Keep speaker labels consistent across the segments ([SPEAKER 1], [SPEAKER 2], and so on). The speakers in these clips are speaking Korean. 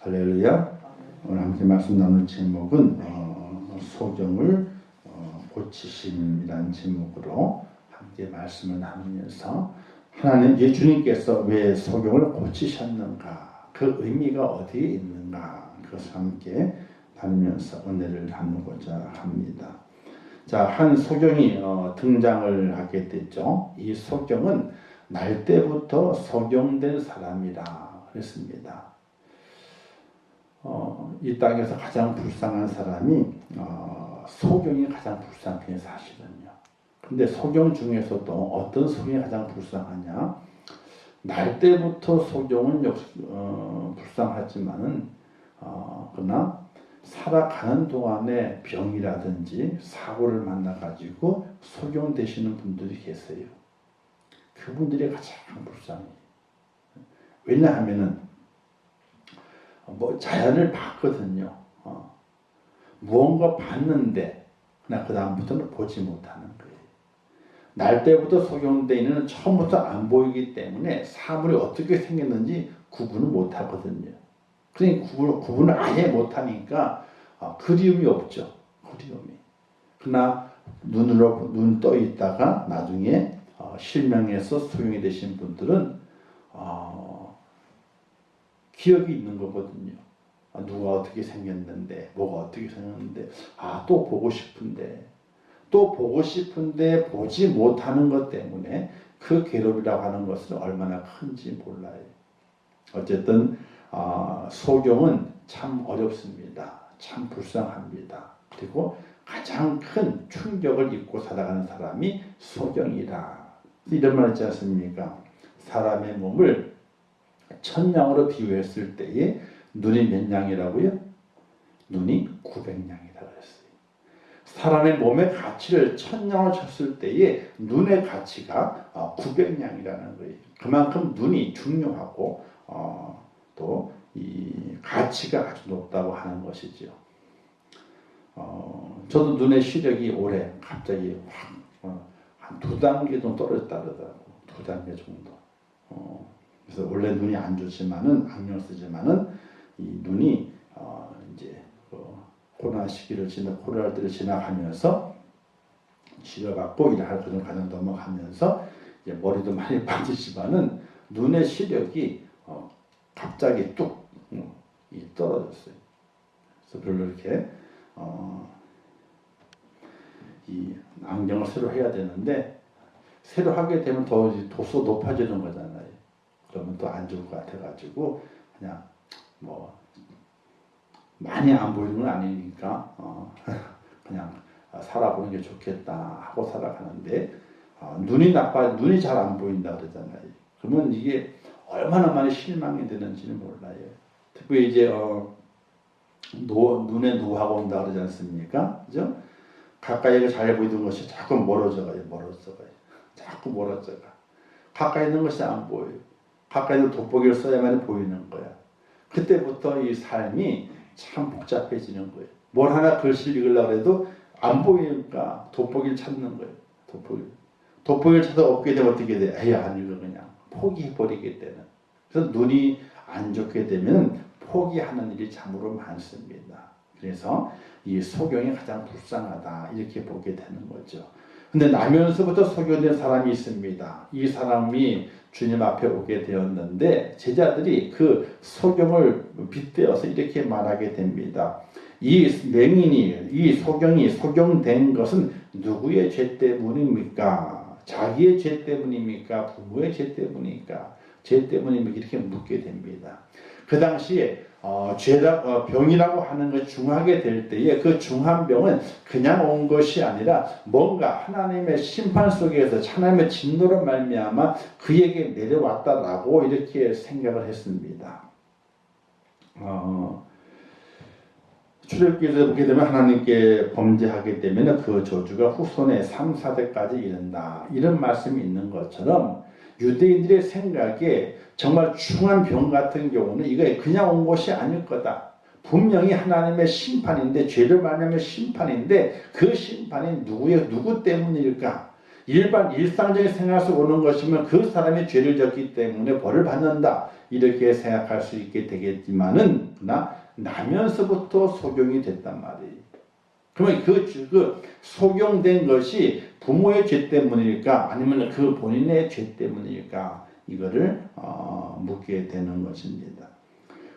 [SPEAKER 1] 할렐루야. 오늘 함께 말씀 나눌 제목은 소경을 고치심이라는 제목으로 함께 말씀을 나누면서 하나님 예수님께서 왜 소경을 고치셨는가, 그 의미가 어디에 있는가, 그것을 함께 나누면서 은혜를 나누고자 합니다. 자, 한 소경이 등장을 하게 됐죠. 이 소경은 날 때부터 소경된 사람이라 그랬습니다. 이 땅에서 가장 불쌍한 사람이 소경이 가장 불쌍해요, 사실은요. 근데 소경 중에서도 어떤 소경이 가장 불쌍하냐? 날 때부터 소경은 역시 불쌍하지만은 그러나 살아가는 동안에 병이라든지 사고를 만나가지고 소경 되시는 분들이 계세요. 그분들이 가장 불쌍해요. 왜냐하면은 자연을 봤거든요. 무언가 봤는데 그러나 그 다음부터는 보지 못하는 거예요. 날 때부터 소경되어 있는 처음부터 안 보이기 때문에 사물이 어떻게 생겼는지 구분을 못하거든요. 그러니까 구분을 아예 못하니까 그리움이 없죠. 그리움이. 그러나 눈 떠 있다가 나중에 실명해서 소경이 되신 분들은 기억이 있는 거거든요. 누가 어떻게 생겼는데, 뭐가 어떻게 생겼는데, 또 보고 싶은데, 보지 못하는 것 때문에 그 괴롭이라고 하는 것은 얼마나 큰지 몰라요. 어쨌든 소경은 참 어렵습니다. 참 불쌍합니다. 그리고 가장 큰 충격을 입고 살아가는 사람이 소경이라. 이런 말 있지 않습니까? 사람의 몸을 천냥으로 비유했을 때에 눈이 몇 냥이라고요? 눈이 900냥이라고 했어요. 사람의 몸의 가치를 천냥으로 쳤을 때에 눈의 가치가 900냥이라는 거예요. 그만큼 눈이 중요하고 또 이 가치가 아주 높다고 하는 것이죠. 저도 눈의 시력이 올해 갑자기 한 2단계 정도 떨어졌다 그러더라고. 2단계 정도. 그래서 원래 눈이 안 좋지만은 안경 쓰지만은 이 눈이 이제 코로나 시기를 코로나 때를 지나가면서 치료받고 일할 그런 과정 넘어가면서 이제 머리도 많이 빠지지만은 눈의 시력이 갑자기 뚝 떨어졌어요. 그래서 별로 이렇게 이 안경을 새로 해야 되는데 새로 하게 되면 더 도수 높아지는 거잖아요. 그러면 또 안 좋을 것 같아가지고 그냥 많이 안 보이는 건 아니니까 그냥 살아보는 게 좋겠다 하고 살아가는데 눈이 잘 안 보인다 그러잖아요. 그러면 이게 얼마나 많이 실망이 되는지는 몰라요. 특히 이제 눈에 노화가 온다 그러지 않습니까? 그죠? 가까이가 잘 보이던 것이 자꾸 멀어져가요. 자꾸 멀어져가. 가까이 있는 것이 안 보여요. 가까이서 돋보기를 써야만 보이는 거야. 그때부터 이 삶이 참 복잡해지는 거예요. 뭘 하나 글씨를 읽으려고 해도 안 보이니까 돋보기를 찾는 거예요. 돋보기를 찾아 없게 되면 어떻게 돼? 안 읽어 그냥 포기해버리게 되는. 그래서 눈이 안 좋게 되면 포기하는 일이 참으로 많습니다. 그래서 이 소경이 가장 불쌍하다 이렇게 보게 되는 거죠. 근데 나면서부터 소경된 사람이 있습니다. 이 사람이 주님 앞에 오게 되었는데 제자들이 그 소경을 빗대어서 이렇게 말하게 됩니다. 이 맹인이, 이 소경이 소경된 것은 누구의 죄 때문입니까? 자기의 죄 때문입니까? 부모의 죄 때문입니까? 죄 때문입니까? 이렇게 묻게 됩니다. 그 당시에 병이라고 하는 것이 중하게 될 때에 그 중한 병은 그냥 온 것이 아니라 뭔가 하나님의 심판 속에서 하나님의 진노로 말미암아 그에게 내려왔다라고 이렇게 생각을 했습니다. 출애굽기에서 보게 되면 하나님께 범죄하게 되면 그 저주가 후손의 3, 4대까지 이른다. 이런 말씀이 있는 것처럼 유대인들의 생각에 정말 중한 병 같은 경우는 이거 그냥 온 것이 아닐 거다. 분명히 하나님의 심판인데 죄를 말하면 심판인데 그 심판이 누구 때문일까? 일상적인 생활 속 오는 것이면 그 사람이 죄를 졌기 때문에 벌을 받는다 이렇게 생각할 수 있게 되겠지만은 나면서부터 속용이 됐단 말이에요. 그러면 그 속용된 것이 부모의 죄 때문일까 아니면 그 본인의 죄 때문일까 이거를 묻게 되는 것입니다.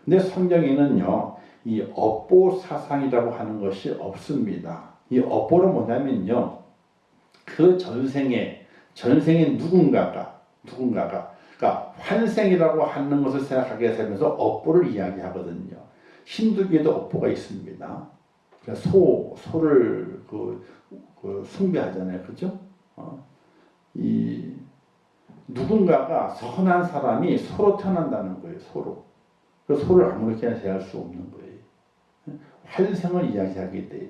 [SPEAKER 1] 근데 성경에는요 이 업보 사상이라고 하는 것이 없습니다. 이 업보는 뭐냐면요 그 전생에 누군가가 그러니까 환생이라고 하는 것을 생각하게 되면서 업보를 이야기하거든요. 힌두교에도 업보가 있습니다. 소를 숭배하잖아요, 그렇죠? 이 누군가가 선한 사람이 소로 태어난다는 거예요, 소로. 그 소를 아무렇게나 대할 수 없는 거예요. 환생을 이야기하게 돼요.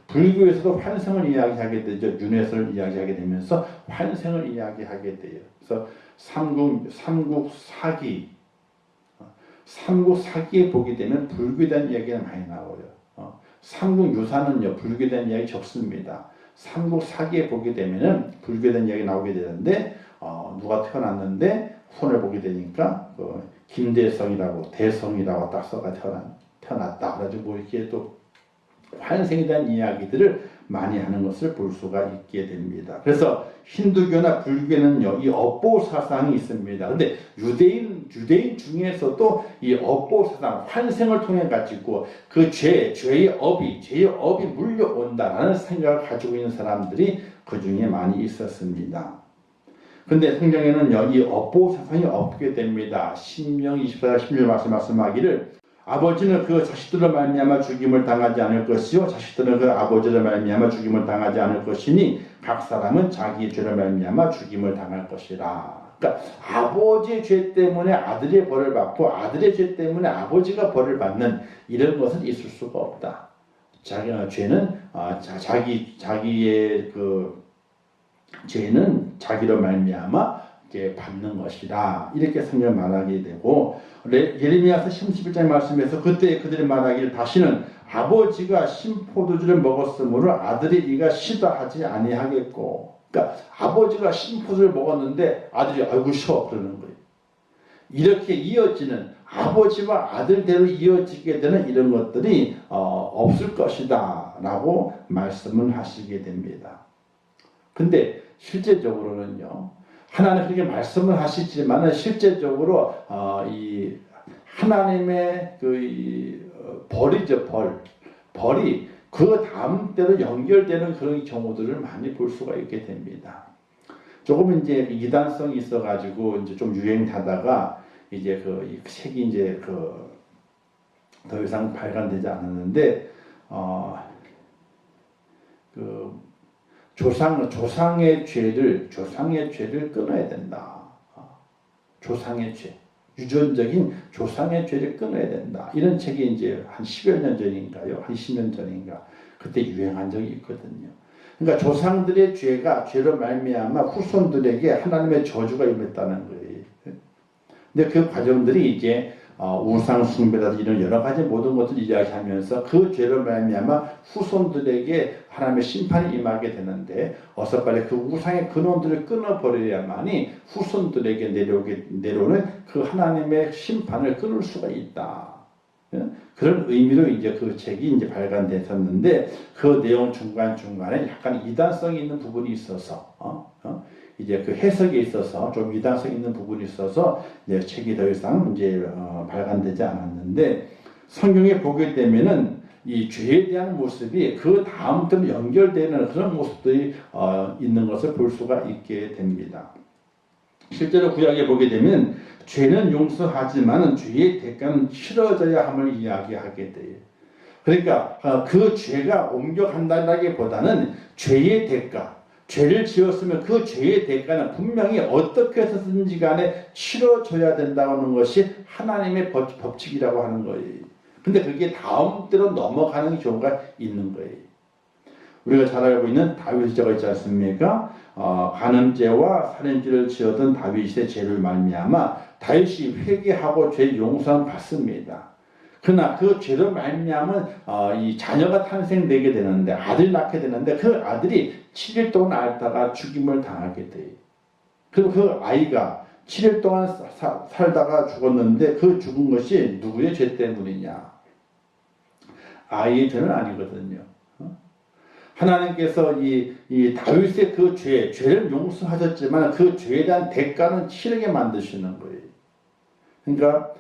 [SPEAKER 1] 불교에서도 환생을 이야기하게 되죠. 윤회설을 이야기하게 되면서 환생을 이야기하게 돼요. 그래서 삼국사기에 보게 되면 불교에 대한 이야기가 많이 나와요. 삼국유사는요 불교에 대한 이야기 적습니다. 삼국사기에 보게 되면은 불교에 대한 이야기 나오게 되는데 누가 태어났는데 손을 보게 되니까 김대성이라고 대성이라고 딱 써가 태어났다. 그래가지고 이렇게 또 환생에 대한 이야기들을 많이 하는 것을 볼 수가 있게 됩니다. 그래서 힌두교나 불교에는요 이 업보 사상이 있습니다. 근데 유대인 중에서도 이 업보 사상 환생을 통해 가지고 그 죄의 업이 물려온다라는 생각을 가지고 있는 사람들이 그 중에 많이 있었습니다. 근데 성경에는요 이 업보 사상이 없게 됩니다. 신명 24장 16절 말씀하기를 아버지는 그 자식들을 말미암아 죽임을 당하지 않을 것이요 자식들은 그 아버지를 말미암아 죽임을 당하지 않을 것이니 각 사람은 자기의 죄를 말미암아 죽임을 당할 것이라. 그러니까 아버지의 죄 때문에 아들이 벌을 받고 아들의 죄 때문에 아버지가 벌을 받는 이런 것은 있을 수가 없다. 죄는 자기의 그 죄는 자기로 말미암아 받는 것이다. 이렇게 성경 말하게 되고 예레미야서 31장 말씀에서 그때 그들이 말하기를 다시는 아버지가 신포도주를 먹었으므로 아들이 이가 시다 하지 아니하겠고 그러니까 아버지가 신포도주를 먹었는데 아들이 아이고 쉬어 그러는 거예요. 이렇게 이어지는 아버지와 아들대로 이어지게 되는 이런 것들이 없을 것이다 라고 말씀을 하시게 됩니다. 근데 실제적으로는요 하나님 그렇게 말씀을 하시지만 실제적으로 이 하나님의 벌이죠 벌이 그 다음 때로 연결되는 그런 경우들을 많이 볼 수가 있게 됩니다. 조금 이제 이단성이 있어가지고 이제 좀 유행하다가 이제 이 책이 이제 더 이상 발간되지 않았는데 조상의 죄를 끊어야 된다. 조상의 죄, 유전적인 조상의 죄를 끊어야 된다. 이런 책이 이제 한 10여 년 전인가요? 한 10년 전인가? 그때 유행한 적이 있거든요. 그러니까 조상들의 죄로 말미암아 후손들에게 하나님의 저주가 임했다는 거예요. 근데 그 과정들이 이제 우상 숭배라든지 이런 여러 가지 모든 것들을 이야기하면서 그 죄로 말미암아 후손들에게 하나님의 심판이 임하게 되는데 어서 빨리 그 우상의 근원들을 끊어버려야만이 후손들에게 내려오는 그 하나님의 심판을 끊을 수가 있다. 그런 의미로 이제 그 책이 이제 발간됐었는데 그 내용 중간중간에 약간 이단성이 있는 부분이 있어서 이제 그 해석에 있어서 좀 이단성 있는 부분이 있어서 이제 책이 더 이상 이제 발간되지 않았는데 성경에 보게 되면은 이 죄에 대한 모습이 그 다음부터 연결되는 그런 모습들이 있는 것을 볼 수가 있게 됩니다. 실제로 구약에 보게 되면 죄는 용서하지만 죄의 대가는 치러져야 함을 이야기하게 돼요. 그러니까 그 죄가 옮겨간다기보다는 죄의 대가, 죄를 지었으면 그 죄의 대가는 분명히 어떻게 해서든지 간에 치러져야 된다는 것이 하나님의 법칙이라고 하는 거예요. 근데 그게 다음 때로 넘어가는 경우가 있는 거예요. 우리가 잘 알고 있는 다윗의 죄가 있지 않습니까? 간음죄와 살인죄를 지었던 다윗의 죄를 말미암아 다윗이 회개하고 죄 용서함 받습니다. 그러나 그 죄로 말미암은 이 자녀가 탄생되게 되는데 아들 낳게 되는데 그 아들이 7일 동안 앓다가 죽임을 당하게 돼요. 그리고 그 아이가 7일 동안 살다가 죽었는데 그 죽은 것이 누구의 죄 때문이냐? 아이의 죄는 아니거든요. 하나님께서 이 다윗의 그 죄를 용서하셨지만 그 죄에 대한 대가는 치르게 만드시는 거예요. 그러니까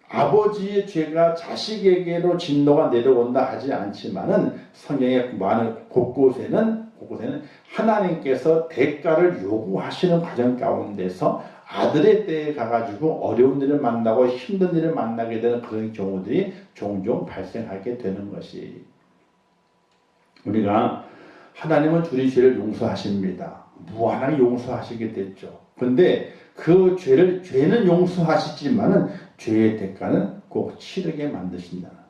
[SPEAKER 1] 아버지의 죄가 자식에게로 진노가 내려온다 하지 않지만은 성경의 많은 곳곳에는 하나님께서 대가를 요구하시는 과정 가운데서 아들의 때에 가가지고 어려운 일을 만나고 힘든 일을 만나게 되는 그런 경우들이 종종 발생하게 되는 것이, 우리가 하나님은 우리 죄를 용서하십니다. 무한하게 용서하시게 됐죠. 그런데 그 죄는 용서하시지만은 죄의 대가는 꼭 치르게 만드신다는 거예요.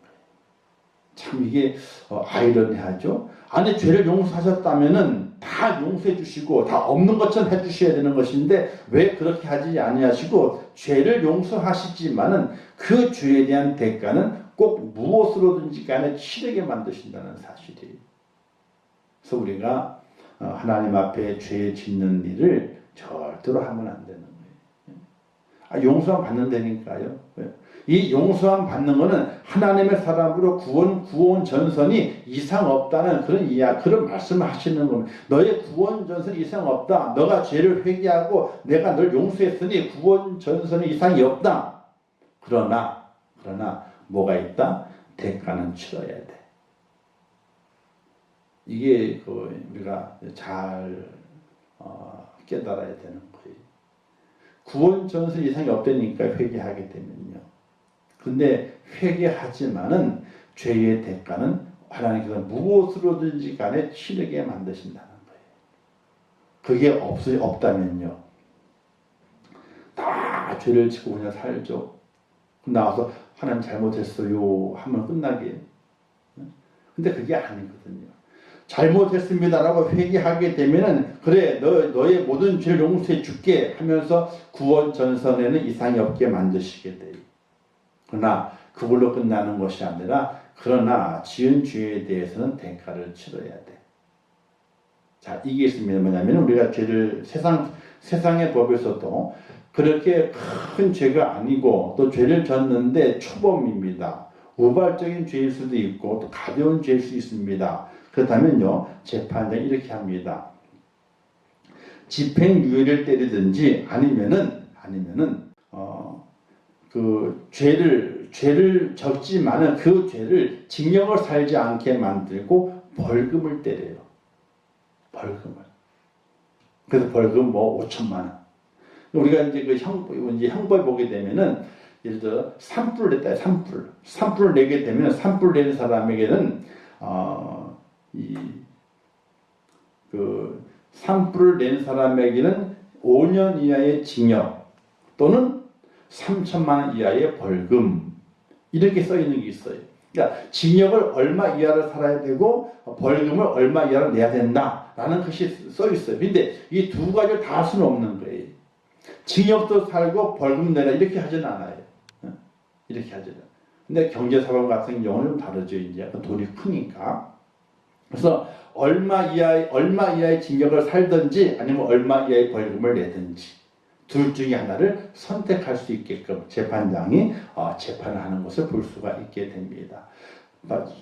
[SPEAKER 1] 참 이게 아이러니하죠. 아니 죄를 용서하셨다면은 다 용서해 주시고 다 없는 것처럼 해 주셔야 되는 것인데 왜 그렇게 하지 아니하시고 죄를 용서하시지만은 그 죄에 대한 대가는 꼭 무엇으로든지 간에 치르게 만드신다는 사실이에요. 그래서 우리가 하나님 앞에 죄 짓는 일을 절대로 하면 안 되는 거예요. 용서함 받는다니까요. 이 용서함 받는 것은 하나님의 사람으로 구원 전선이 이상 없다는 그런 말씀을 하시는 겁니다. 너의 구원 전선이 이상 없다. 너가 죄를 회개하고 내가 널 용서했으니 구원 전선이 이상이 없다. 그러나 뭐가 있다? 대가는 치러야 돼. 이게 우리가 잘 깨달아야 되는 거예요. 구원 전선 이상이 없다니까 회개하게 되면요. 근데 회개하지만은 죄의 대가는 하나님께서 무엇으로든지 간에 치르게 만드신다는 거예요. 그게 없다면요. 다 죄를 지고 그냥 살죠. 나와서 하나님 잘못했어요 하면 끝나게. 근데 그게 아니거든요. 잘못했습니다라고 회개하게 되면은 그래 너의 모든 죄를 용서해 줄게 하면서 구원 전선에는 이상이 없게 만드시게 돼요. 그러나 그걸로 끝나는 것이 아니라 그러나 지은 죄에 대해서는 대가를 치러야 돼. 자, 이게 있습니다. 뭐냐면 우리가 죄를 세상의 법에서도 그렇게 큰 죄가 아니고 또 죄를 졌는데 초범입니다. 우발적인 죄일 수도 있고 또 가벼운 죄일 수 있습니다. 그렇다면요, 재판장이 이렇게 합니다. 집행유예를 때리든지 아니면은 그 죄를 적지만은 그 죄를 징역을 살지 않게 만들고 벌금을 때려요. 벌금을. 그래서 벌금 5천만 원. 우리가 이제 그 형벌 보게 되면은 예를 들어 산불을 냈다. 산불을 내게 되면 산불 내는 사람에게는 산불을 낸 사람에게는 5년 이하의 징역 또는 3천만 원 이하의 벌금 이렇게 써 있는 게 있어요. 그러니까 징역을 얼마 이하를 살아야 되고 벌금을 얼마 이하를 내야 된다라는 것이 써 있어요. 그런데 이 두 가지를 다 할 수는 없는 거예요. 징역도 살고 벌금 내라 이렇게 하지는 않아요. 이렇게 하지는. 근데 경제사범 같은 경우는 좀 다르죠. 이제 돈이 크니까. 그래서 얼마 이하의 징역을 살든지 아니면 얼마 이하의 벌금을 내든지 둘 중에 하나를 선택할 수 있게끔 재판장이 재판을 하는 것을 볼 수가 있게 됩니다.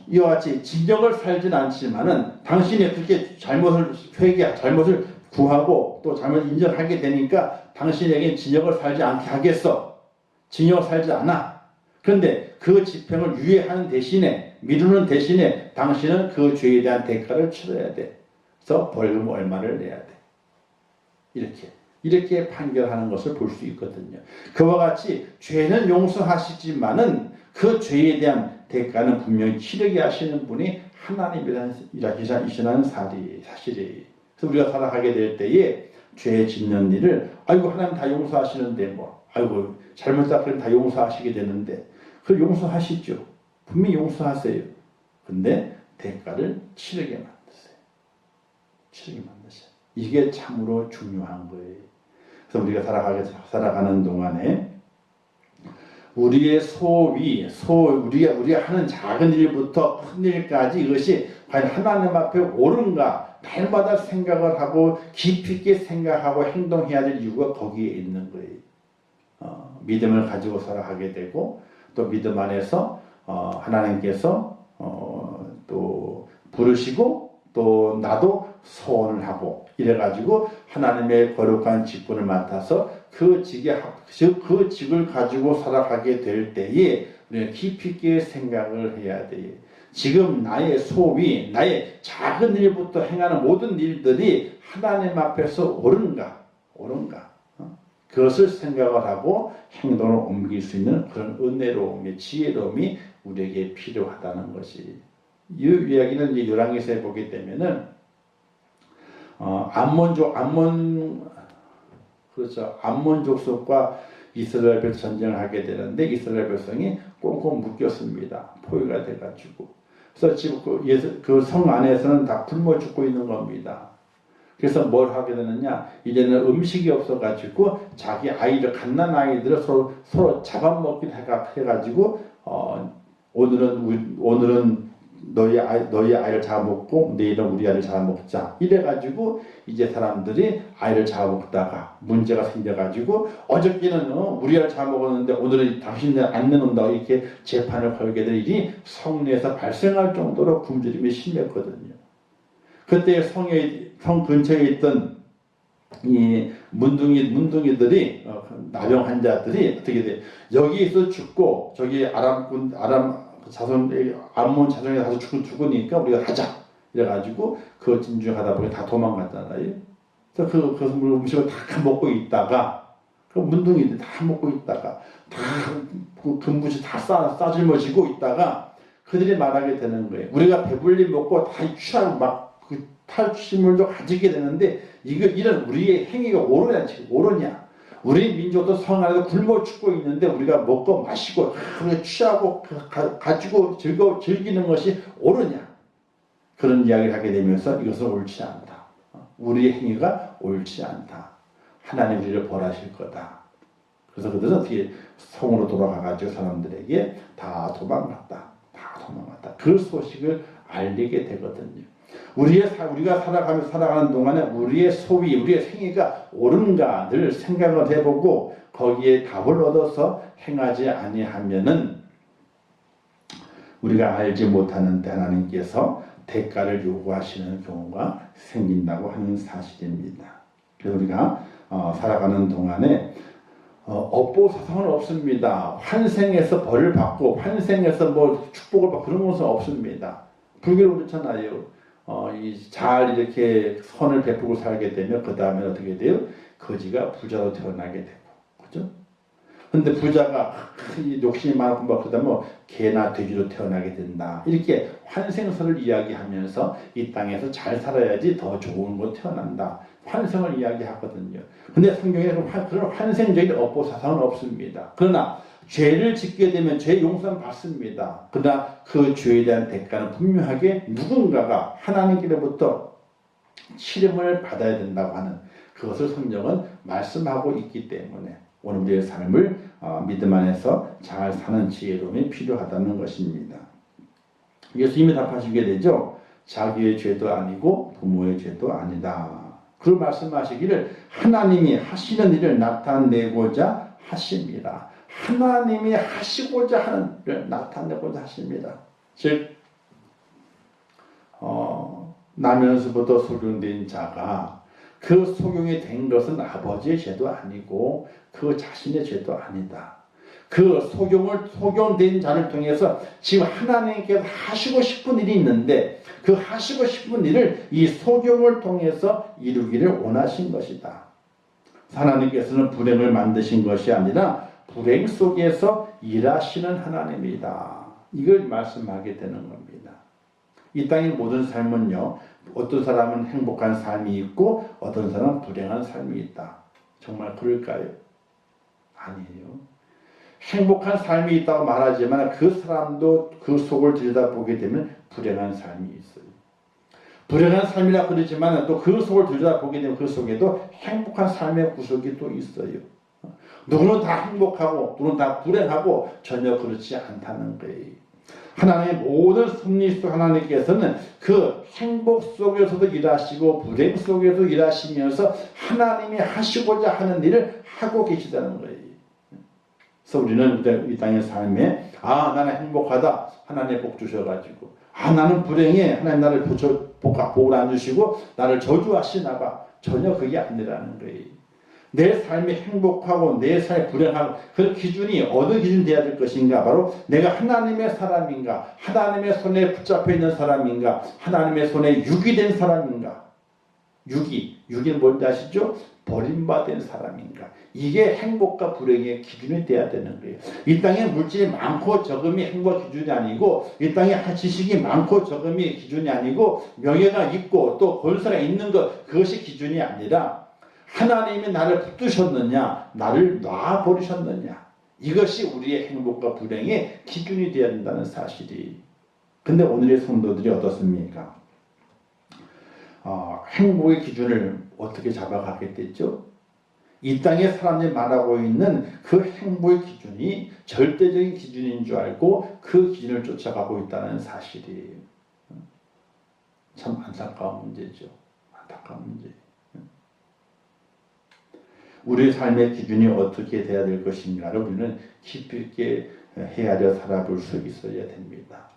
[SPEAKER 1] 이와 같이 징역을 살진 않지만은 당신이 그렇게 잘못을 구하고 또 잘못 인정하게 되니까 당신에게 징역을 살지 않게 하겠어. 징역을 살지 않아. 그런데 그 집행을 유예하는 대신에 미루는 대신에 당신은 그 죄에 대한 대가를 치러야 돼. 그래서 벌금 얼마를 내야 돼. 이렇게 판결하는 것을 볼 수 있거든요. 그와 같이 죄는 용서하시지만은 그 죄에 대한 대가는 분명히 치르게 하시는 분이 하나님이라는 사실이에요. 그래서 우리가 살아가게 될 때에 죄 짓는 일을 아이고 하나님 다 용서하시는데 아이고 잘못했다 그러면 다 용서하시게 되는데 그걸 용서하시죠. 분명히 용서하세요. 근데 대가를 치르게 만드세요. 이게 참으로 중요한 거예요. 그래서 우리가 살아가는 동안에 우리의 소위, 우리가 하는 작은 일부터 큰 일까지 이것이 과연 하나님 앞에 옳은가 날마다 생각을 하고 깊이 있게 생각하고 행동해야 될 이유가 거기에 있는 거예요. 믿음을 가지고 살아가게 되고 또 믿음 안에서 하나님께서 또 부르시고 또 나도 소원을 하고 이래가지고 하나님의 거룩한 직분을 맡아서 그 직을 가지고 살아가게 될 때에 우리는 깊이 있게 생각을 해야 돼요. 지금 나의 소위, 나의 작은 일부터 행하는 모든 일들이 하나님 앞에서 옳은가? 그것을 생각을 하고 행동을 옮길 수 있는 그런 은혜로움이, 지혜로움이 우리에게 필요하다는 것이. 이 이야기는 이제 열왕기서에 보게 되면은 암몬 족속과 이스라엘 백성 전쟁을 하게 되는데 이스라엘 백성이 꽁꽁 묶였습니다. 포위가 돼가지고. 그래서 지금 그 성 안에서는 다 굶어 죽고 있는 겁니다. 그래서 뭘 하게 되느냐? 이제는 음식이 없어가지고 자기 아이들, 갓난 아이들을 서로 잡아먹기로 해가지고 오늘은 너희 아이를 잡아먹고 내일은 우리 아이를 잡아먹자. 이래가지고 이제 사람들이 아이를 잡아먹다가 문제가 생겨가지고 어저께는 우리 아이를 잡아먹었는데 오늘은 당신들 안 내놓는다고 이렇게 재판을 걸게 될 일이 성 내에서 발생할 정도로 굶주림이 심했거든요. 그때 성 근처에 있던 이 문둥이들이 나병 환자들이 어떻게 돼? 여기에서 죽고 저기 암몬 자손에 가서 죽으니까 우리가 하자 이래가지고 그 진중하다 보니 다 도망갔잖아요. 그래서 그 음식을 다 먹고 있다가 그 문둥이들 다 먹고 있다가 다 금붙이 다 싸질머지고 있다가 그들이 말하게 되는 거예요. 우리가 배불리 먹고 다 취하고 막 그 탈취물도 가지게 되는데 이런 우리의 행위가 옳으냐? 우리 민족도 성 안에서 굶어 죽고 있는데 우리가 먹고 마시고 취하고 가지고 즐기는 것이 옳으냐? 그런 이야기를 하게 되면서 이것은 옳지 않다. 우리의 행위가 옳지 않다. 하나님 우리를 벌하실 거다. 그래서 그들은 어떻게 성으로 돌아가가지고 사람들에게 다 도망갔다. 그 소식을 알리게 되거든요. 우리가 살아가는 동안에 우리의 소위, 우리의 행위가 옳은가 늘 생각을 해보고 거기에 답을 얻어서 행하지 아니하면은 우리가 알지 못하는데 하나님께서 대가를 요구하시는 경우가 생긴다고 하는 사실입니다. 그래서 우리가 살아가는 동안에 업보사성은 없습니다. 환생에서 벌을 받고 환생에서 뭐 축복을 받고 그런 것은 없습니다. 불교로 그렇잖아요. 잘 이렇게 선을 베푸고 살게 되면 그 다음에 어떻게 돼요? 거지가 부자로 태어나게 되고, 그죠? 근데 부자가 욕심이 많고 뭐 그다음에 개나 돼지로 태어나게 된다. 이렇게 환생설을 이야기하면서 이 땅에서 잘 살아야지 더 좋은 곳 태어난다. 환생을 이야기하거든요. 근데 성경에 그런 환생적인 업보사상은 없습니다. 그러나 죄를 짓게 되면 죄 용서는 받습니다. 그러나 그 죄에 대한 대가는 분명하게 누군가가 하나님께로부터 치름을 받아야 된다고 하는 그것을 성경은 말씀하고 있기 때문에 오늘 우리의 삶을 믿음 안에서 잘 사는 지혜로움이 필요하다는 것입니다. 예수님이 답하시게 되죠. 자기의 죄도 아니고 부모의 죄도 아니다. 그 말씀하시기를 하나님이 하시는 일을 나타내고자 하십니다. 하나님이 하시고자 하는 일을 나타내고자 하십니다. 즉 나면서부터 소경된 자가 그 소경이 된 것은 아버지의 죄도 아니고 그 자신의 죄도 아니다. 그 소경된 자를 통해서 지금 하나님께서 하시고 싶은 일이 있는데 그 하시고 싶은 일을 이 소경을 통해서 이루기를 원하신 것이다. 하나님께서는 불행을 만드신 것이 아니라 불행 속에서 일하시는 하나님이다. 이걸 말씀하게 되는 겁니다. 이 땅의 모든 삶은요, 어떤 사람은 행복한 삶이 있고 어떤 사람은 불행한 삶이 있다. 정말 그럴까요? 아니에요. 행복한 삶이 있다고 말하지만 그 사람도 그 속을 들여다보게 되면 불행한 삶이 있어요. 불행한 삶이라 그러지만 또 그 속을 들여다보게 되면 그 속에도 행복한 삶의 구석이 또 있어요. 누구는 다 행복하고 누구는 다 불행하고 전혀 그렇지 않다는 거예요. 하나님의 모든 섭리 속 하나님께서는 그 행복 속에서도 일하시고 불행 속에서도 일하시면서 하나님이 하시고자 하는 일을 하고 계시다는 거예요. 그래서 우리는 이 땅의 삶에 나는 행복하다. 하나님 복 주셔가지고 나는 불행해. 하나님 나를 복을 안 주시고 나를 저주하시나 봐. 전혀 그게 아니라는 거예요. 내 삶이 행복하고 내 삶이 불행하고 그 기준이 어느 기준이 돼야 될 것인가? 바로 내가 하나님의 사람인가? 하나님의 손에 붙잡혀 있는 사람인가? 하나님의 손에 유기된 사람인가? 유기는 뭔지 아시죠? 버림받은 사람인가? 이게 행복과 불행의 기준이 돼야 되는 거예요. 이 땅에 물질이 많고 적음이 행복 기준이 아니고, 이 땅에 지식이 많고 적음이 기준이 아니고, 명예가 있고 또 권세가 있는 것, 그것이 기준이 아니라 하나님이 나를 붙드셨느냐, 나를 놔버리셨느냐, 이것이 우리의 행복과 불행의 기준이 되어야 된다는 사실이. 근데 오늘의 성도들이 어떻습니까? 행복의 기준을 어떻게 잡아가게 됐죠? 이 땅에 사람들이 말하고 있는 그 행복의 기준이 절대적인 기준인 줄 알고 그 기준을 쫓아가고 있다는 사실이 참 안타까운 문제죠. 안타까운 문제. 우리의 삶의 기준이 어떻게 돼야 될 것인가를 우리는 깊이 있게 헤아려 살아볼 수 있어야 됩니다.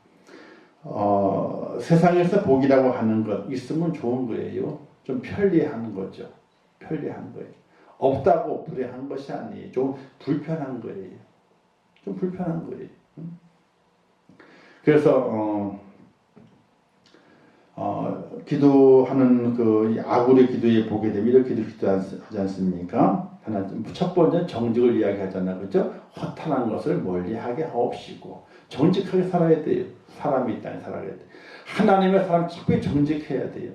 [SPEAKER 1] 세상에서 복이라고 하는 것 있으면 좋은 거예요. 좀 편리한 거죠. 편리한 거예요. 없다고 불행한 것이 아니에요. 좀 불편한 거예요. 좀 불편한 거예요. 그래서 기도하는 그 아굴의 기도에 보게 되면 이렇게 기도하지 않습니까? 하나님, 첫 번째 정직을 이야기하잖아요. 그렇죠? 허탄한 것을 멀리하게 하옵시고 정직하게 살아야 돼요. 사람이 이 땅에 살아야 돼요. 하나님의 사람 특별히 정직해야 돼요.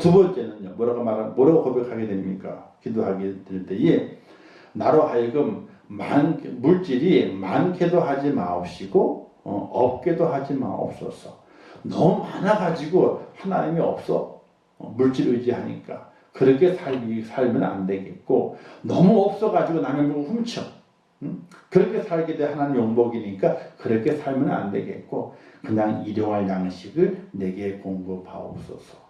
[SPEAKER 1] 두 번째는요. 뭐라고 고백하게 됩니까? 기도하게 될 때에 나로 하여금 물질이 많게도 하지 마옵시고 없게도 하지 마옵소서. 너무 많아가지고 하나님이 없어. 물질 의지하니까. 그렇게 살면 안 되겠고, 너무 없어가지고 남의 물건 훔쳐. 그렇게 살게 돼 하나님 용복이니까 그렇게 살면 안 되겠고, 그냥 일용할 양식을 내게 공급하옵소서.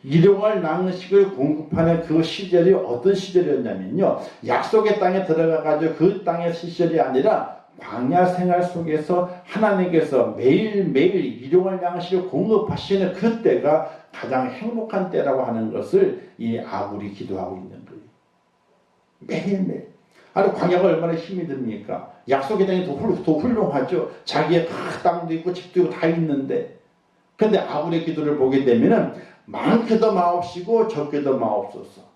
[SPEAKER 1] 일용할 양식을 공급하는 그 시절이 어떤 시절이었냐면요, 약속의 땅에 들어가가지고 그 땅의 시절이 아니라 광야 생활 속에서 하나님께서 매일매일 일용할 양식을 공급하시는 그때가 가장 행복한 때라고 하는 것을 이 아굴이 기도하고 있는 거예요. 매일매일. 광야가 얼마나 힘이 듭니까? 약속의 땅이 더 훌륭하죠. 자기의 땅도 있고 집도 있고 다 있는데. 근데 아굴의 기도를 보게 되면은 많게도 마옵시고 적게도 마옵소서.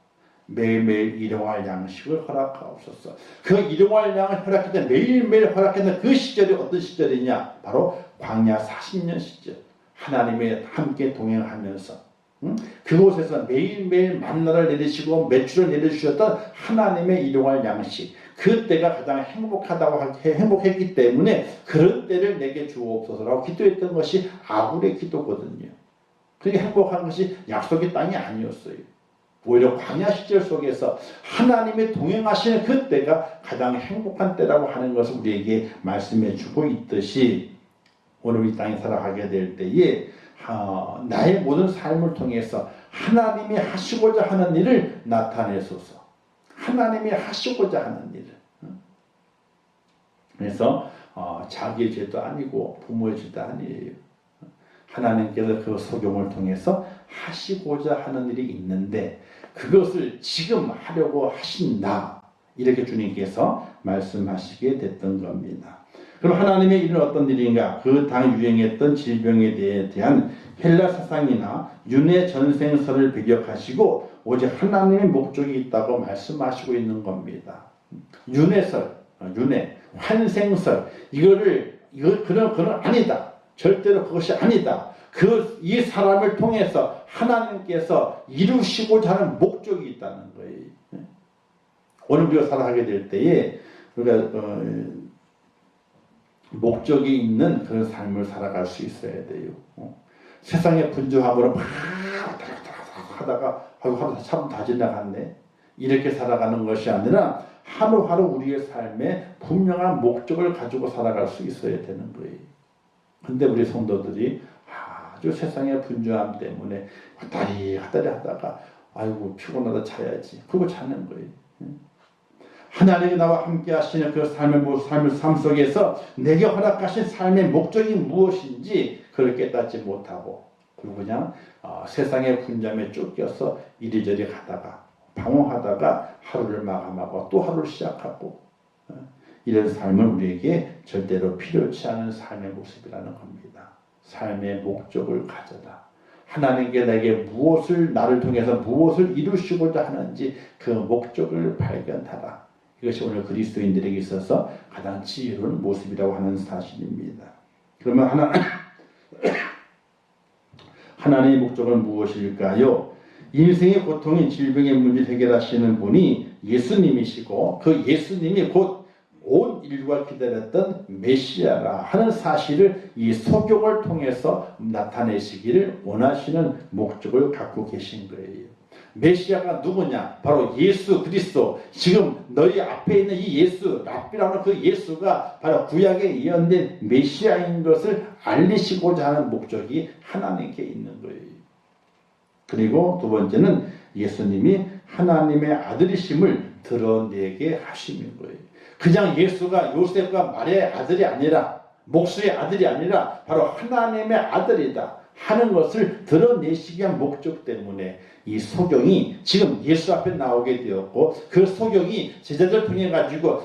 [SPEAKER 1] 매일매일 일용할 양식을 허락하옵소서. 그 일용할 양을 허락했던 매일매일 허락했던 그 시절이 어떤 시절이냐? 바로 광야 40년 시절. 하나님의 함께 동행하면서 그곳에서 매일매일 만나를 내리시고 매출을 내려주셨던 하나님의 일용할 양식. 그때가 가장 행복했기 때문에 그런 때를 내게 주옵소서라고 기도했던 것이 아굴의 기도거든요. 그게 행복한 것이 약속의 땅이 아니었어요. 오히려 광야 시절 속에서 하나님이 동행하시는 그때가 가장 행복한 때라고 하는 것을 우리에게 말씀해 주고 있듯이, 오늘 이 땅에 살아가게 될 때에 나의 모든 삶을 통해서 하나님이 하시고자 하는 일을 나타내소서. 하나님이 하시고자 하는 일을. 그래서 자기의 죄도 아니고 부모의 죄도 아니에요. 하나님께서 그 소경을 통해서 하시고자 하는 일이 있는데 그것을 지금 하려고 하신다. 이렇게 주님께서 말씀하시게 됐던 겁니다. 그럼 하나님의 일은 어떤 일인가? 그 당 유행했던 질병에 대한 헬라 사상이나 윤회 전생설을 배격하시고 오직 하나님의 목적이 있다고 말씀하시고 있는 겁니다. 윤회, 환생설, 그건 아니다. 절대로 그것이 아니다. 이 사람을 통해서 하나님께서 이루시고자 하는 목적이 있다는 거예요. 오늘 우리가 살아가게 될 때에 우리가 목적이 있는 그런 삶을 살아갈 수 있어야 돼요. 세상의 분주함으로 막 하다가 하루 참 다 지나갔네. 이렇게 살아가는 것이 아니라 하루하루 우리의 삶에 분명한 목적을 가지고 살아갈 수 있어야 되는 거예요. 근데 우리 성도들이 아주 세상의 분주함 때문에 왔다리 하다가 아이고 피곤하다 자야지. 그러고 자는 거예요. 하나님이 나와 함께 하시는 그 삶 속에서 내게 허락하신 삶의 목적이 무엇인지 그걸 깨닫지 못하고 그리고 그냥 세상의 분잠에 쫓겨서 이리저리 가다가 방황하다가 하루를 마감하고 또 하루를 시작하고 이런 삶은 우리에게 절대로 필요치 않은 삶의 모습이라는 겁니다. 삶의 목적을 가져라. 하나님께 내게 나를 통해서 무엇을 이루시고자 하는지 그 목적을 발견하라. 이것이 오늘 그리스도인들에게 있어서 가장 지혜로운 모습이라고 하는 사실입니다. 그러면 하나님의 목적은 무엇일까요? 인생의 고통인 질병의 문제를 해결하시는 분이 예수님이시고 그 예수님이 곧 온 인류가 기다렸던 메시아라 하는 사실을 이 소경을 통해서 나타내시기를 원하시는 목적을 갖고 계신 거예요. 메시아가 누구냐? 바로 예수 그리스도. 지금 너희 앞에 있는 이 예수, 랍비라는 그 예수가 바로 구약에 예언된 메시아인 것을 알리시고자 하는 목적이 하나님께 있는 거예요. 그리고 두 번째는 예수님이 하나님의 아들이심을 드러내게 하시는 거예요. 그냥 예수가 요셉과 마리아의 아들이 아니라 목수의 아들이 아니라 바로 하나님의 아들이다 하는 것을 드러내시기 위한 목적 때문에 이 소경이 지금 예수 앞에 나오게 되었고 그 소경이 제자들 통해 가지고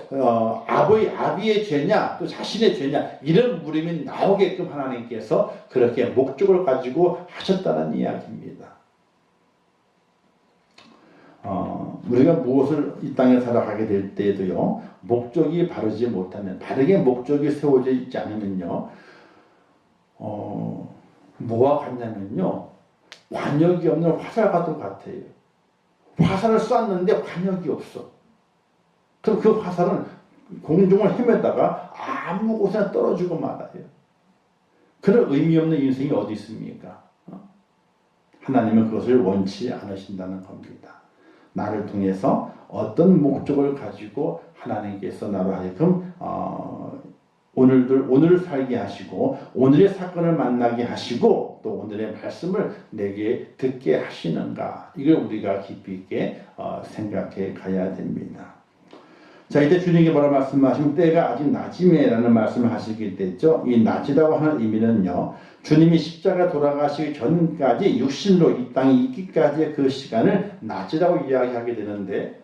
[SPEAKER 1] 아비의 죄냐 또 자신의 죄냐 이런 물음이 나오게끔 하나님께서 그렇게 목적을 가지고 하셨다는 이야기입니다. 우리가 무엇을 이 땅에 살아가게 될 때에도요 목적이 바르지 못하면 바르게 목적이 세워져 있지 않으면요 뭐와 같냐면요 관역이 없는 화살과도 같아요. 화살을 쐈는데 관역이 없어. 그럼 그 화살은 공중을 헤매다가 아무 곳에나 떨어지고 말아요. 그런 의미 없는 인생이 어디 있습니까? 하나님은 그것을 원치 않으신다는 겁니다. 나를 통해서 어떤 목적을 가지고 하나님께서 나로 하여금 오늘을 살게 하시고 오늘의 사건을 만나게 하시고 또 오늘의 말씀을 내게 듣게 하시는가 이걸 우리가 깊이 있게 생각해 가야 됩니다. 자 이제 주님이 뭐라 말씀하시면 때가 아직 낮이매라는 말씀을 하시게 됐죠. 이 낮이라고 하는 의미는요 주님이 십자가 돌아가시기 전까지 육신으로 이 땅에 있기까지의 그 시간을 낮이라고 이야기하게 되는데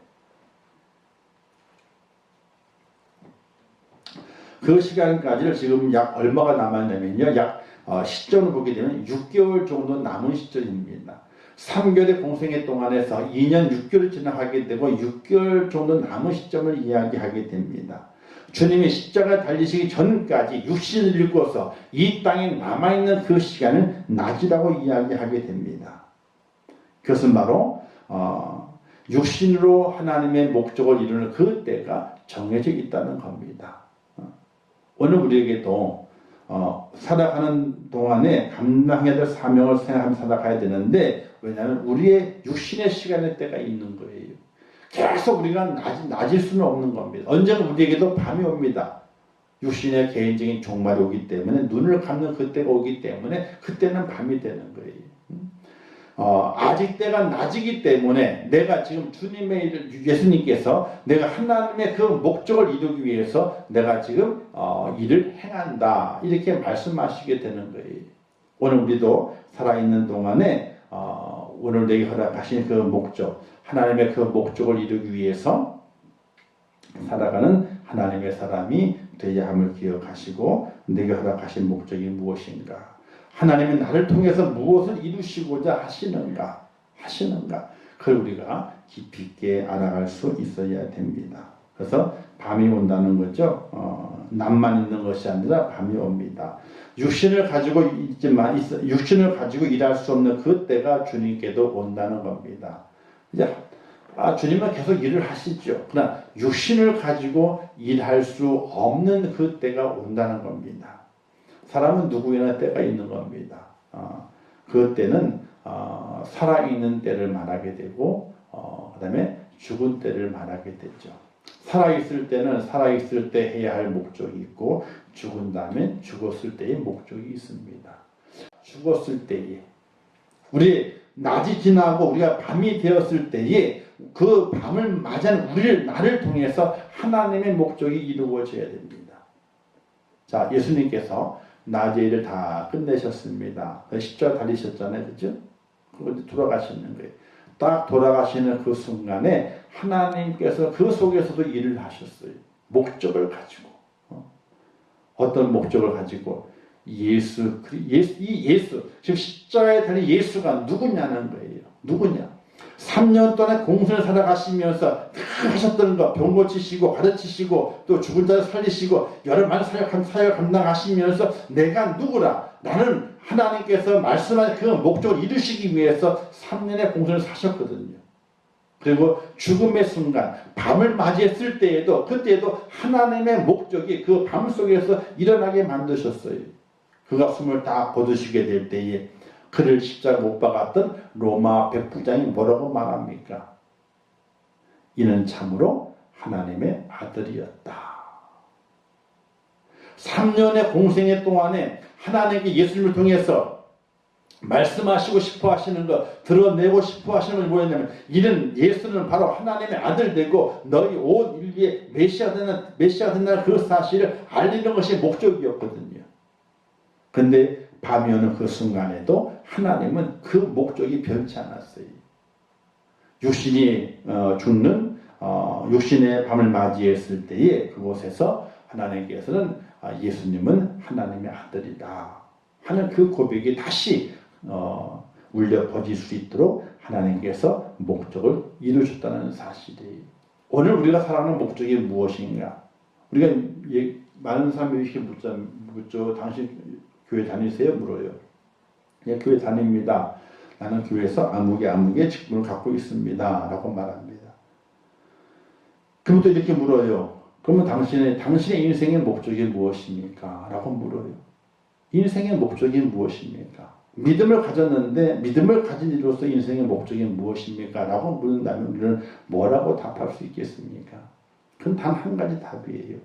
[SPEAKER 1] 그 시간까지를 지금 약 얼마가 남았냐면요. 약 시점을 보게 되면 6개월 정도 남은 시점입니다. 3개월의 공생애 동안에서 2년 6개월을 지나가게 되고 6개월 정도 남은 시점을 이야기하게 됩니다. 주님이 십자가 달리시기 전까지 육신을 입고서 이 땅에 남아있는 그 시간을 낮이라고 이야기하게 됩니다. 그것은 바로 육신으로 하나님의 목적을 이루는 그 때가 정해져 있다는 겁니다. 오늘 우리에게도 살아가는 동안에 감당해야 될 사명을 생각하며 살아가야 되는데 왜냐하면 우리의 육신의 시간의 때가 있는 거예요. 계속 우리가 낮일 수는 없는 겁니다. 언젠가 우리에게도 밤이 옵니다. 육신의 개인적인 종말이 오기 때문에 눈을 감는 그때가 오기 때문에 그때는 밤이 되는 거예요. 아직 때가 낮이기 때문에 내가 지금 예수님께서 내가 하나님의 그 목적을 이루기 위해서 내가 지금 일을 행한다 이렇게 말씀하시게 되는 거예요. 오늘 우리도 살아있는 동안에 오늘 내게 허락하신 그 목적 하나님의 그 목적을 이루기 위해서 살아가는 하나님의 사람이 되어야 함을 기억하시고 내게 허락하신 목적이 무엇인가 하나님은 나를 통해서 무엇을 이루시고자 하시는가 그걸 우리가 깊이 있게 알아갈 수 있어야 됩니다. 그래서 밤이 온다는 거죠. 낮만 있는 것이 아니라 밤이 옵니다. 육신을 가지고 일할 수 없는 그 때가 주님께도 온다는 겁니다. 이제 주님은 계속 일을 하시죠. 그러나 육신을 가지고 일할 수 없는 그 때가 온다는 겁니다. 사람은 누구에나 때가 있는 겁니다. 그 때는 살아있는 때를 말하게 되고 그 다음에 죽은 때를 말하게 되죠. 살아있을 때는 살아있을 때 해야 할 목적이 있고 죽은 다음에 죽었을 때의 목적이 있습니다. 죽었을 때에 우리 낮이 지나고 우리가 밤이 되었을 때에 그 밤을 맞이한 나를 통해서 하나님의 목적이 이루어져야 됩니다. 자, 예수님께서 낮의 일을 다 끝내셨습니다. 십자가 달리셨잖아요. 그죠? 그런데 돌아가시는 거예요. 딱 돌아가시는 그 순간에 하나님께서 그 속에서도 일을 하셨어요. 목적을 가지고. 어떤 목적을 가지고? 예수, 지금 십자가에 달린 예수가 누구냐는 거예요. 누구냐? 3년 동안 공생을 살아가시면서 다 하셨던 거, 병 고치시고 가르치시고 또 죽은 자를 살리시고 여러 많은 사역 감당하시면서 내가 누구라? 나는 하나님께서 말씀하신 그 목적을 이루시기 위해서 3년의 공생을 사셨거든요. 그리고 죽음의 순간, 밤을 맞이했을 때에도 그때에도 하나님의 목적이 그 밤 속에서 일어나게 만드셨어요. 그가 숨을 다 거두시게 될 때에 그를 십자가 못 박았던 로마 백부장이 뭐라고 말합니까? 이는 참으로 하나님의 아들이었다. 3년의 공생애 동안에 하나님께 예수님을 통해서 말씀하시고 싶어 하시는 것, 드러내고 싶어 하시는 건 뭐였냐면 이는 예수는 바로 하나님의 아들 되고 너희 온 인류의 메시아 된다는 그 사실을 알리는 것이 목적이었거든요. 근데 밤이 오는 그 순간에도 하나님은 그 목적이 변치 않았어요. 육신이 죽는 육신의 밤을 맞이했을 때에 그곳에서 하나님께서는 예수님은 하나님의 아들이다 하는 그 고백이 다시 울려 퍼질 수 있도록 하나님께서 목적을 이루셨다는 사실이에요. 오늘 우리가 살아가는 목적이 무엇인가? 우리가 많은 사람들이 이렇게 묻죠. 당신 교회 다니세요? 물어요. 예, 교회 다닙니다. 나는 교회에서 아무개 직분을 갖고 있습니다. 라고 말합니다. 그럼 또 이렇게 물어요. 그러면 당신의 인생의 목적이 무엇입니까? 라고 물어요. 인생의 목적이 무엇입니까? 믿음을 가졌는데 믿음을 가진 이로서 인생의 목적이 무엇입니까? 라고 묻는다면 우리는 뭐라고 답할 수 있겠습니까? 그건 단 한 가지 답이에요.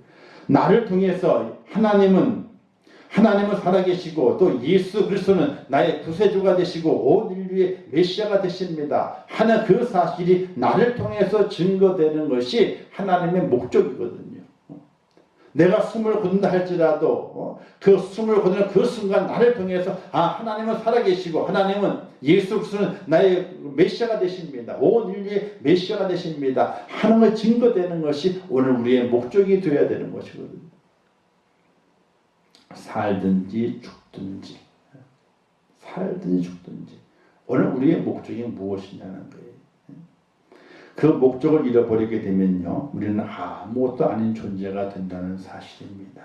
[SPEAKER 1] 나를 통해서 하나님은 살아계시고 또 예수 그리스도는 나의 구세주가 되시고 온 인류의 메시아가 되십니다 하는 그 사실이 나를 통해서 증거되는 것이 하나님의 목적이거든요. 내가 숨을 거둔다 할지라도 그 숨을 거두는 그 순간 나를 통해서 하나님은 살아계시고 하나님은 예수 그리스도는 나의 메시아가 되십니다. 온 인류의 메시아가 되십니다 하는 걸 증거되는 것이 오늘 우리의 목적이 되어야 되는 것이거든요. 살든지 죽든지 오늘 우리의 목적이 무엇이냐는 거예요. 그 목적을 잃어버리게 되면요 우리는 아무것도 아닌 존재가 된다는 사실입니다.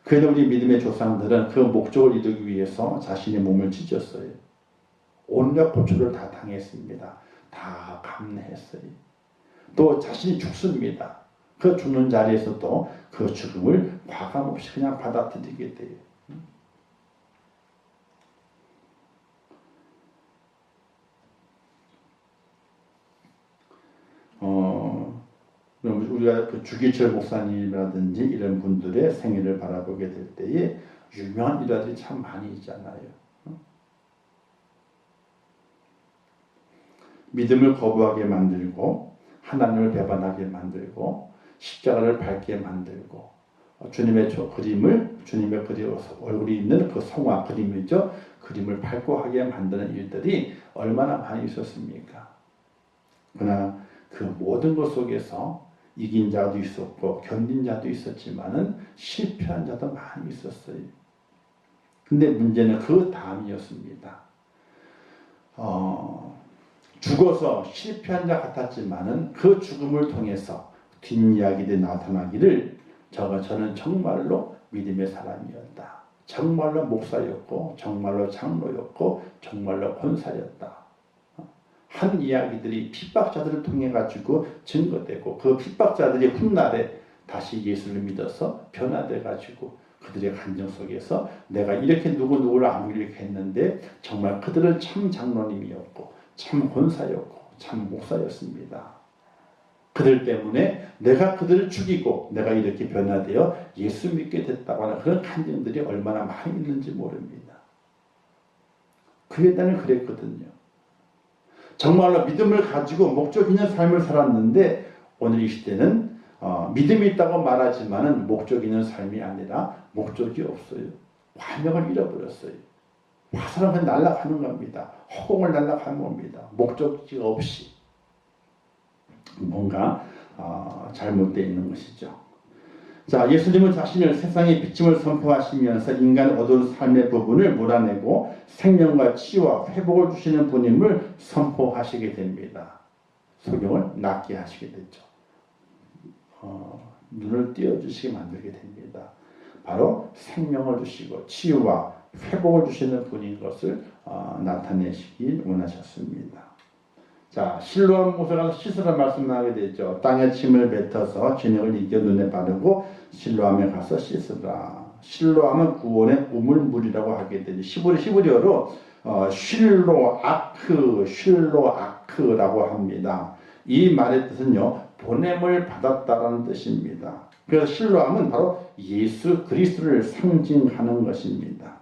[SPEAKER 1] 그래서 우리 믿음의 조상들은 그 목적을 이루기 위해서 자신의 몸을 찢었어요. 온갖 고초를 다 당했습니다. 다 감내했어요. 또 자신이 죽습니다. 그 죽는 자리에서도 그 죽음을 과감없이 그냥 받아들이게 돼요. 우리가 그 주기철 목사님이라든지 이런 분들의 생애를 바라보게 될 때에 유명한 일화들이 참 많이 있잖아요. 믿음을 거부하게 만들고 하나님을 배반하게 만들고 십자가를 밟게 만들고 주님의 얼굴이 있는 그 성화 그림이죠. 그림을 밟고 하게 만드는 일들이 얼마나 많이 있었습니까? 그러나 그 모든 것 속에서 이긴 자도 있었고 견딘 자도 있었지만은 실패한 자도 많이 있었어요. 근데 문제는 그 다음이었습니다. 죽어서 실패한 자 같았지만은 그 죽음을 통해서 뒷이야기들이 나타나기를 저는 정말로 믿음의 사람이었다. 정말로 목사였고 정말로 장로였고 정말로 권사였다. 한 이야기들이 핍박자들을 통해 가지고 증거되고 그 핍박자들이 훗날에 다시 예수를 믿어서 변화돼 가지고 그들의 감정 속에서 내가 이렇게 누구를 이렇게 했는데 정말 그들은 참 장로님이었고 참 권사였고 참 목사였습니다 그들 때문에 내가 그들을 죽이고 내가 이렇게 변화되어 예수 믿게 됐다고 하는 그런 간증들이 얼마나 많이 있는지 모릅니다. 그 옛날에는 그랬거든요. 정말로 믿음을 가지고 목적 있는 삶을 살았는데 오늘 이 시대는 믿음이 있다고 말하지만 목적 있는 삶이 아니라 목적이 없어요. 환영을 잃어버렸어요. 화살은 날아가는 겁니다. 허공을 날아가는 겁니다. 목적지가 없이 뭔가 잘못되어 있는 것이죠. 자, 예수님은 자신을 세상의 비침을 선포하시면서 인간의 어두운 삶의 부분을 몰아내고 생명과 치유와 회복을 주시는 분임을 선포하시게 됩니다. 소경을 낫게 하시게 되죠. 눈을 띄어주시게 만들게 됩니다. 바로 생명을 주시고 치유와 회복을 주시는 분인 것을 나타내시길 원하셨습니다. 자, 실로암 못에 가서 씻으라 말씀하게 되죠. 땅에 침을 뱉어서 진흙을 이겨 눈에 바르고 실로암에 가서 씻으라. 실로암은 구원의 우물물이라고 하게 되죠. 히브리어로 쉴로아크라고 합니다. 이 말의 뜻은요, 보냄을 받았다라는 뜻입니다. 그래서 실로암은 바로 예수 그리스도를 상징하는 것입니다.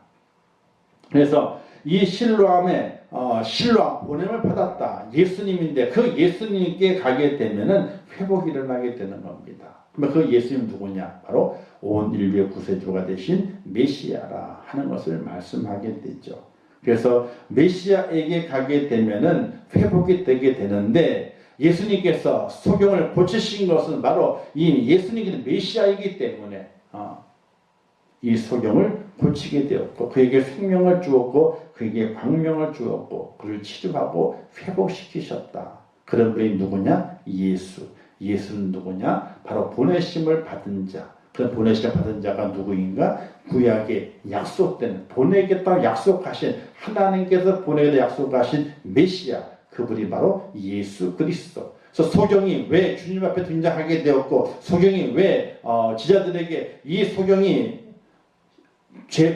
[SPEAKER 1] 그래서 이 실로암에 실로암 보냄을 받았다. 예수님인데 그 예수님께 가게 되면은 회복이 일어나게 되는 겁니다. 그러면 그 예수님 누구냐? 바로 온 인류의 구세주가 되신 메시아라 하는 것을 말씀하게 되죠. 그래서 메시아에게 가게 되면은 회복이 되게 되는데 예수님께서 소경을 고치신 것은 바로 이 예수님이 메시아이기 때문에 이 소경을 고치게 되었고 그에게 생명을 주었고 그에게 광명을 주었고 그를 치료하고 회복시키셨다. 그런 분이 누구냐? 예수는 누구냐? 바로 보내심을 받은 자. 그런 보내심을 받은 자가 누구인가? 구약에 약속된 보내겠다고 약속하신 하나님께서 보내겠다고 약속하신 메시아. 그분이 바로 예수 그리스도. 그래서 소경이 왜 주님 앞에 등장하게 되었고 소경이 왜 지자들에게 이 소경이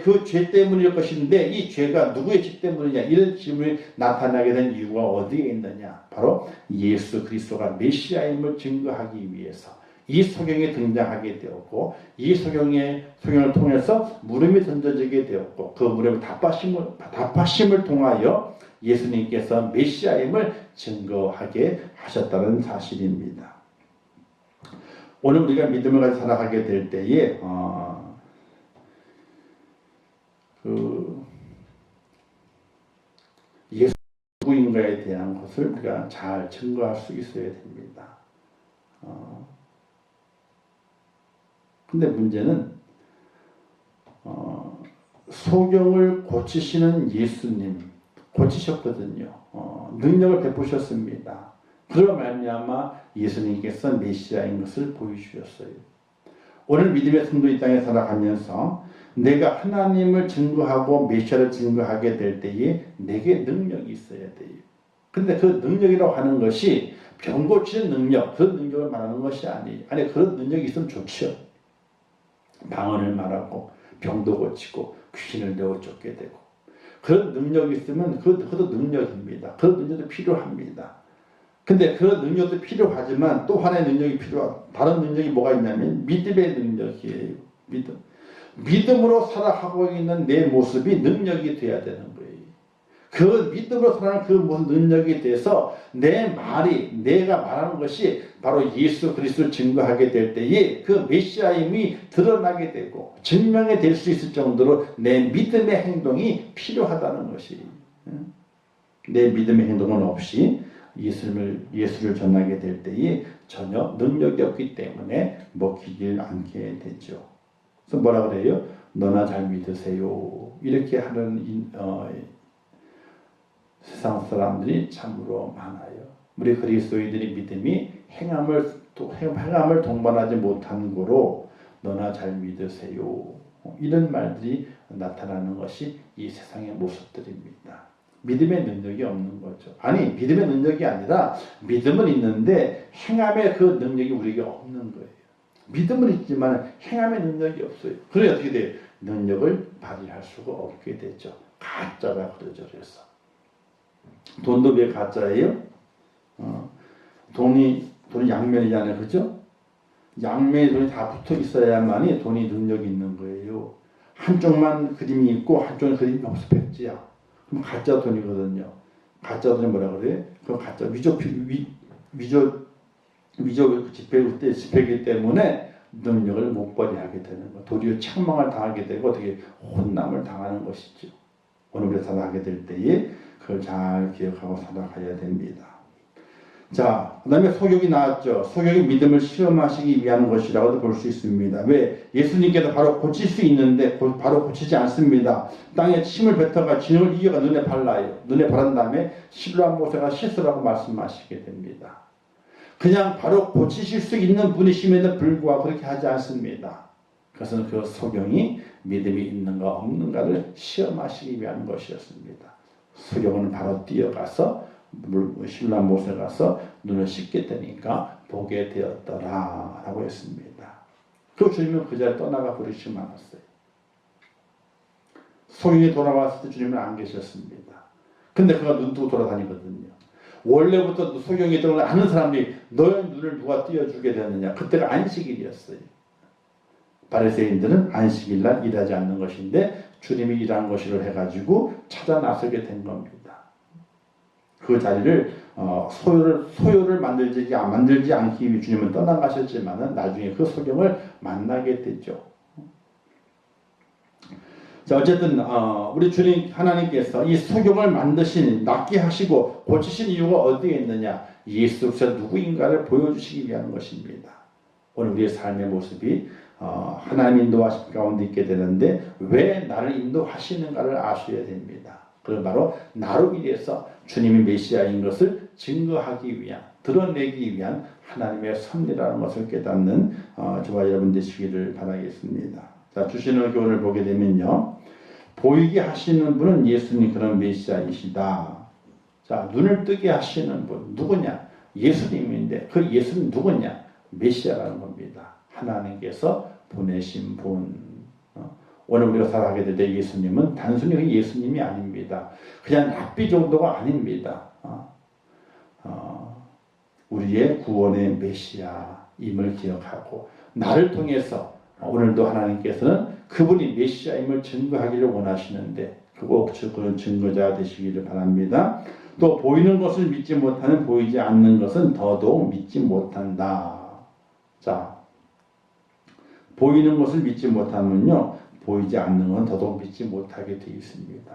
[SPEAKER 1] 그 죄 때문일 것인데 이 죄가 누구의 죄 때문이냐 이런 질문이 나타나게 된 이유가 어디에 있느냐 바로 예수 그리스도가 메시아임을 증거하기 위해서 이 소경이 등장하게 되었고 이 소경을 통해서 물음이 던져지게 되었고 그 물음의 답하심을 통하여 예수님께서 메시아임을 증거하게 하셨다는 사실입니다. 오늘 우리가 믿음을 가지고 살아가게 될 때에 예수 누구인가에 대한 것을 우리가 잘 증거할 수 있어야 됩니다. 근데 문제는 소경을 고치시는 예수님 고치셨거든요. 능력을 베푸셨습니다. 그로 말미암아 예수님께서 메시아인 것을 보여주셨어요. 오늘 믿음의 성도 이 땅에 살아가면서 내가 하나님을 증거하고 메시아를 증거하게 될 때에 내게 능력이 있어야 돼요. 근데 그 능력이라고 하는 것이 병 고치는 능력, 그런 능력을 말하는 것이 아니에요. 아니 그런 능력이 있으면 좋죠. 방언을 말하고 병도 고치고 귀신을 내어 쫓게 되고 그런 능력이 있으면 그것도 능력입니다. 그런 능력도 필요합니다. 근데 그런 능력도 필요하지만 또 하나의 능력이 다른 능력이 뭐가 있냐면 믿음의 능력이에요. 믿음으로 살아가고 있는 내 모습이 능력이 돼야 되는 거예요. 그 믿음으로 살아가는 그 모습 능력이 돼서 내 말이 내가 말하는 것이 바로 예수 그리스도를 증거하게 될 때에 그 메시아임이 드러나게 되고 증명이 될 수 있을 정도로 내 믿음의 행동이 필요하다는 것이 내 믿음의 행동은 없이 예수를 전하게 될 때에 전혀 능력이 없기 때문에 먹히질 않게 되죠. 그래서 뭐라 그래요? 너나 잘 믿으세요. 이렇게 하는 세상 사람들이 참으로 많아요. 우리 그리스도인들의 믿음이 행함을 동반하지 못한 거로 너나 잘 믿으세요. 이런 말들이 나타나는 것이 이 세상의 모습들입니다. 믿음의 능력이 없는 거죠. 아니 믿음의 능력이 아니라 믿음은 있는데 행함의 그 능력이 우리에게 없는 거예요. 믿음은 있지만 행함의 능력이 없어요. 그래 어떻게 돼요? 능력을 발휘할 수가 없게 되죠. 가짜라 그러죠. 그래서 돈도 왜 가짜예요? 돈이 돈이 양면이잖아요. 그죠? 양면에 돈이 다 붙어 있어야만이 돈이 능력이 있는 거예요. 한쪽만 그림이 있고 한쪽은 그림이 없어 백지야. 그럼 가짜 돈이거든요. 가짜 돈이 뭐라 그래? 그 가짜 위조 지폐이기 때문에 능력을 못 발휘하게 되는 거. 도리어 책망을 당하게 되고 어떻게 혼남을 당하는 것이죠. 오늘 우리가 살아가게 될 때에 그걸 잘 기억하고 살아가야 됩니다. 자, 그 다음에 소경이 나왔죠. 소경이 믿음을 시험하시기 위한 것이라고도 볼 수 있습니다. 왜? 예수님께서 바로 고칠 수 있는데 바로 고치지 않습니다. 땅에 침을 뱉어가 진흙을 이겨가 눈에 발라요. 눈에 바른 다음에 실로암 모세가 씻으라고 말씀하시게 됩니다. 그냥 바로 고치실 수 있는 분이심에도 불구하고 그렇게 하지 않습니다. 그것은 그 소경이 믿음이 있는가 없는가를 시험하시기 위한 것이었습니다. 소경은 바로 뛰어가서 신랑 못에 가서 눈을 씻게 되니까 보게 되었더라 라고 했습니다. 그 주님은 그 자리에 떠나가 버리지 않았어요. 소경이 돌아왔을 때 주님은 안 계셨습니다. 근데 그가 눈 뜨고 돌아다니거든요. 원래부터 소경이 있던 걸 아는 사람들이 너의 눈을 누가 띄워주게 되었느냐. 그때가 안식일이었어요. 바리새인들은 안식일날 일하지 않는 것인데 주님이 일한 것으로 해가지고 찾아 나서게 된 겁니다. 그 자리를 소요를 만들지 않기 위해 주님은 떠나가셨지만은 나중에 그 소경을 만나게 됐죠. 자, 어쨌든 우리 주님 하나님께서 이 소경을 만드신 낫게 하시고 고치신 이유가 어디에 있느냐? 예수 그리스도 누구인가를 보여주시기 위한 것입니다. 오늘 우리의 삶의 모습이 하나님 인도하심 가운데 있게 되는데 왜 나를 인도하시는가를 아셔야 됩니다. 그건 바로 나로 인해서 주님이 메시아인 것을 증거하기 위한, 드러내기 위한 하나님의 섭리라는 것을 깨닫는 저와 여러분 되시기를 바라겠습니다. 자, 주시는 교훈을 보게 되면요. 보이게 하시는 분은 예수님 그런 메시아이시다. 자, 눈을 뜨게 하시는 분 누구냐? 예수님인데 그 예수님 누구냐? 메시아라는 겁니다. 하나님께서 보내신 분. 오늘 우리가 살아가게 될 때 예수님은 단순히 그 예수님이 아닙니다. 그냥 랍비 정도가 아닙니다. 우리의 구원의 메시아임을 기억하고 나를 통해서 오늘도 하나님께서는 그분이 메시아임을 증거하기를 원하시는데 꼭 그런 증거자가 되시기를 바랍니다. 또 보이는 것을 믿지 못하는 보이지 않는 것은 더더욱 믿지 못한다. 자, 보이는 것을 믿지 못하면요. 보이지 않는 건 더더욱 믿지 못하게 되어 있습니다.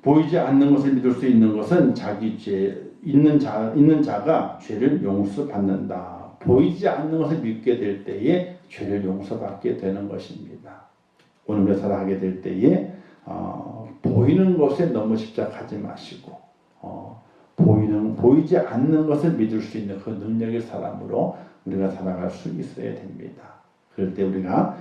[SPEAKER 1] 보이지 않는 것을 믿을 수 있는 것은 자기 죄 있는 자가 죄를 용서받는다. 보이지 않는 것을 믿게 될 때에 죄를 용서받게 되는 것입니다. 오늘 우리가 살아가게 될 때에 보이는 것에 너무 집착하지 마시고 보이지 않는 것을 믿을 수 있는 그 능력의 사람으로 우리가 살아갈 수 있어야 됩니다. 그럴 때 우리가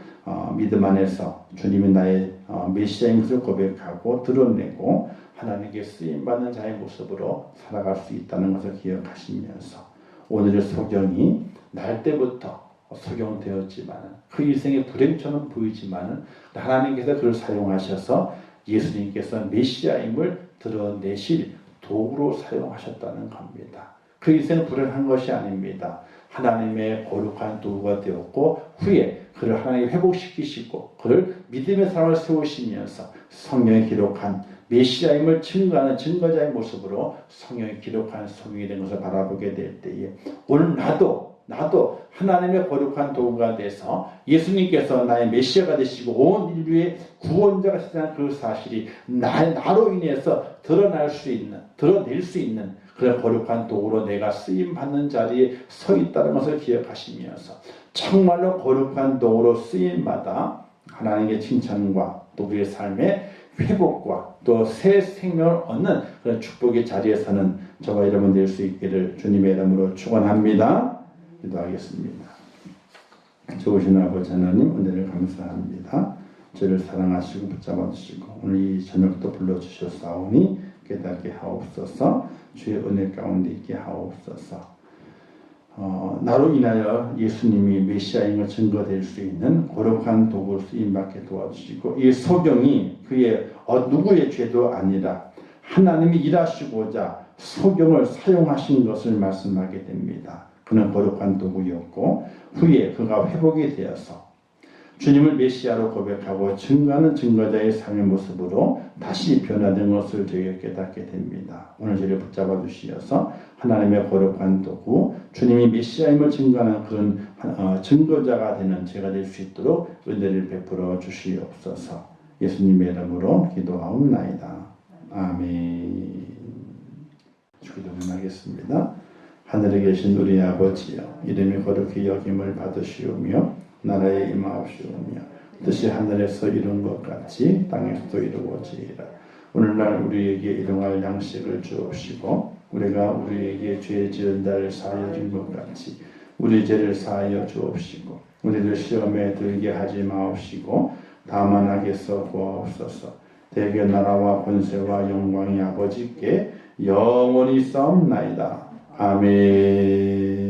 [SPEAKER 1] 믿음 안에서 주님이 나의 메시아인 것을 고백하고 드러내고 하나님께 쓰임받는 자의 모습으로 살아갈 수 있다는 것을 기억하시면서 오늘의 소경이 날 때부터 소경되었지만 그 인생의 불행처럼 보이지만 하나님께서 그를 사용하셔서 예수님께서 메시아임을 드러내실 도구로 사용하셨다는 겁니다. 그 인생은 불행한 것이 아닙니다. 하나님의 거룩한 도구가 되었고 후에 그를 하나님이 회복시키시고 그를 믿음의 사람을 세우시면서 성경에 기록한 메시아임을 증거하는 증거자의 모습으로 성경에 기록한 소경이 된 것을 바라보게 될 때에 오늘 나도 하나님의 거룩한 도구가 돼서 예수님께서 나의 메시아가 되시고 온 인류의 구원자가 되시다는 그 사실이 나로 인해서 드러낼 수 있는 그런 거룩한 도구로 내가 쓰임받는 자리에 서 있다는 것을 기억하시면서 정말로 거룩한 도구로 쓰임마다 하나님의 칭찬과 또 우리의 삶의 회복과 또 새 생명을 얻는 그런 축복의 자리에 서는 저와 여러분 될 수 있기를 주님의 이름으로 축원합니다. 기도하겠습니다. 좋으신 아버지 하나님 은혜를 감사합니다. 저를 사랑하시고 붙잡아 주시고 오늘 이 저녁도 불러주셨사오니 깨닫게 하옵소서. 주의 은혜 가운데 있게 하옵소서. 나로 인하여 예수님이 메시아임을 증거될 수 있는 거룩한 도구로 쓰임받게 도와주시고 이 소경이 그의 누구의 죄도 아니라 하나님이 일하시고자 소경을 사용하신 것을 말씀하게 됩니다. 그는 거룩한 도구였고 후에 그가 회복이 되어서 주님을 메시아로 고백하고 증거하는 증거자의 삶의 모습으로 다시 변화된 것을 저희가 깨닫게 됩니다. 오늘 저를 붙잡아 주시어서 하나님의 거룩한 도구, 주님이 메시아임을 증거하는 그런 증거자가 되는 제가 될 수 있도록 은혜를 베풀어 주시옵소서. 예수님의 이름으로 기도하옵나이다. 아멘. 기도하겠습니다. 하늘에 계신 우리 아버지여, 이름이 거룩히 여김을 받으시오며 나라에 임하옵시오며 뜻이 하늘에서 이룬 것 같이 땅에서도 이루어지이다. 오늘날 우리에게 일용할 양식을 주옵시고 우리가 우리에게 죄 지은 자를 사하여 준 것 같이 우리 죄를 사하여 주옵시고 우리를 시험에 들게 하지 마옵시고 다만 악에서 구하옵소서. 대개 나라와 권세와 영광이 아버지께 영원히 싸움나이다. 아멘.